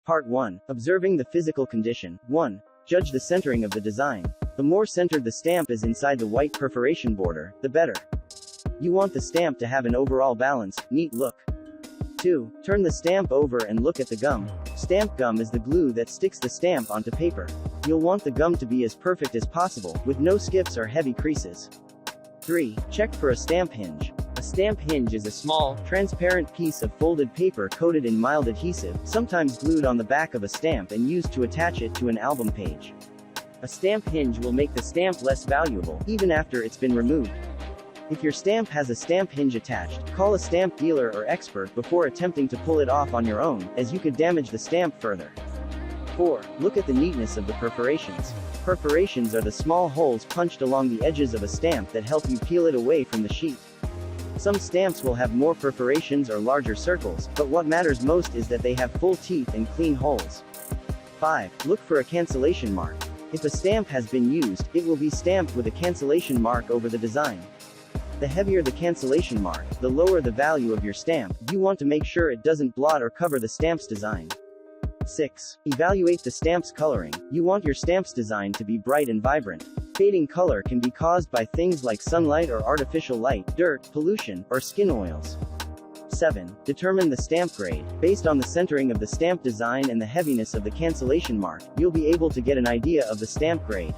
Part 1. Observing the physical condition. 1. Judge the centering of the design. The more centered the stamp is inside the white perforation border, the better. You want the stamp to have an overall balanced, neat look. 2. Turn the stamp over and look at the gum. Stamp gum is the glue that sticks the stamp onto paper. You'll want the gum to be as perfect as possible, with no skips or heavy creases. 3. Check for a stamp hinge. A stamp hinge is a small, transparent piece of folded paper coated in mild adhesive, sometimes glued on the back of a stamp and used to attach it to an album page. A stamp hinge will make the stamp less valuable, even after it's been removed. If your stamp has a stamp hinge attached, call a stamp dealer or expert before attempting to pull it off on your own, as you could damage the stamp further. 4. Look at the neatness of the perforations. Perforations are the small holes punched along the edges of a stamp that help you peel it away from the sheet. Some stamps will have more perforations or larger circles, but what matters most is that they have full teeth and clean holes. 5. Look for a cancellation mark. If a stamp has been used, it will be stamped with a cancellation mark over the design. The heavier the cancellation mark, the lower the value of your stamp. You want to make sure it doesn't blot or cover the stamp's design. 6. Evaluate the stamp's coloring. You want your stamp's design to be bright and vibrant. Fading color can be caused by things like sunlight or artificial light, dirt, pollution, or skin oils. 7. Determine the stamp grade. Based on the centering of the stamp design and the heaviness of the cancellation mark, you'll be able to get an idea of the stamp grade.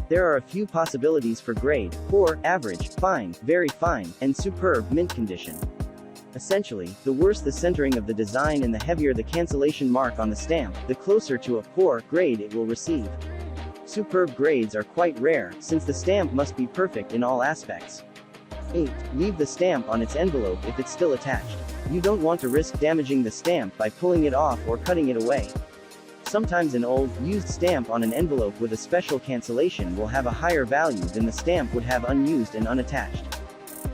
There are a few possibilities for grade: poor, average, fine, very fine, and superb, mint condition. Essentially, the worse the centering of the design and the heavier the cancellation mark on the stamp, the closer to a poor grade it will receive. Superb grades are quite rare, since the stamp must be perfect in all aspects. 8. Leave the stamp on its envelope if it's still attached. You don't want to risk damaging the stamp by pulling it off or cutting it away. Sometimes an old, used stamp on an envelope with a special cancellation will have a higher value than the stamp would have unused and unattached.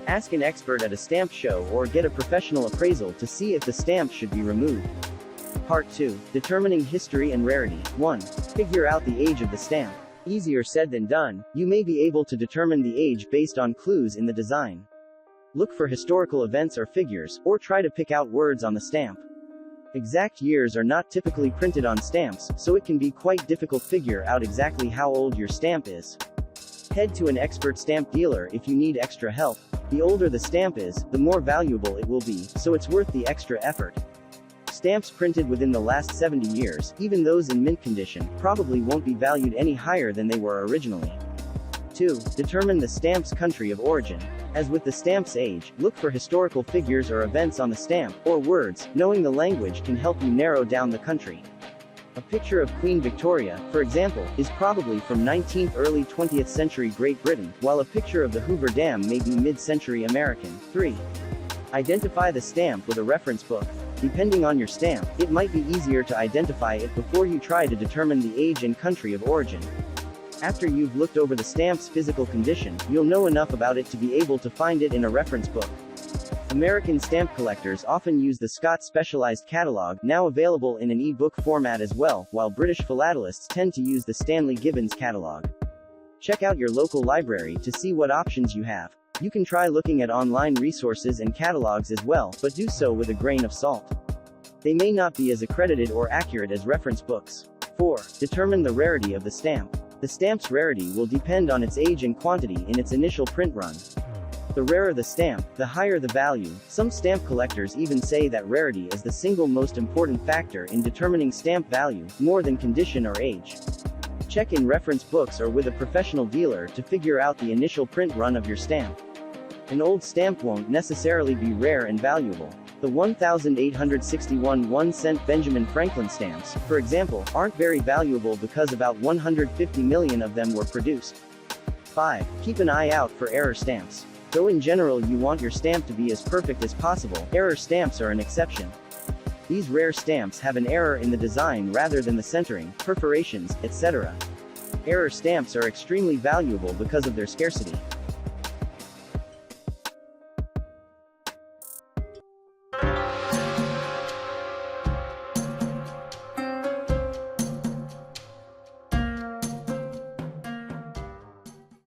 Ask an expert at a stamp show or get a professional appraisal to see if the stamp should be removed. Part 2. Determining history and rarity. 1. Figure out the age of the stamp. Easier said than done. You may be able to determine the age based on clues in the design. Look for historical events or figures, or try to pick out words on the stamp. Exact years are not typically printed on stamps, so it can be quite difficult to figure out exactly how old your stamp is. Head to an expert stamp dealer if you need extra help. The older the stamp is, the more valuable it will be, so it's worth the extra effort. Stamps printed within the last 70 years, even those in mint condition, probably won't be valued any higher than they were originally. 2. Determine the stamp's country of origin. As with the stamp's age, look for historical figures or events on the stamp, or words. Knowing the language can help you narrow down the country. A picture of Queen Victoria, for example, is probably from 19th early 20th century Great Britain, while a picture of the Hoover Dam may be mid-century American. 3. Identify the stamp with a reference book. Depending on your stamp, it might be easier to identify it before you try to determine the age and country of origin. After you've looked over the stamp's physical condition, you'll know enough about it to be able to find it in a reference book. American stamp collectors often use the Scott Specialized Catalog, now available in an e-book format as well, while British philatelists tend to use the Stanley Gibbons Catalog. Check out your local library to see what options you have. You can try looking at online resources and catalogs as well, but do so with a grain of salt. They may not be as accredited or accurate as reference books. 4. Determine the rarity of the stamp. The stamp's rarity will depend on its age and quantity in its initial print run. The rarer the stamp, the higher the value. Some stamp collectors even say that rarity is the single most important factor in determining stamp value, more than condition or age. Check in reference books or with a professional dealer to figure out the initial print run of your stamp. An old stamp won't necessarily be rare and valuable. The 1,861 1-cent Benjamin Franklin stamps, for example, aren't very valuable because about 150 million of them were produced. 5. Keep an eye out for error stamps. Though in general you want your stamp to be as perfect as possible, error stamps are an exception. These rare stamps have an error in the design rather than the centering, perforations, etc. Error stamps are extremely valuable because of their scarcity.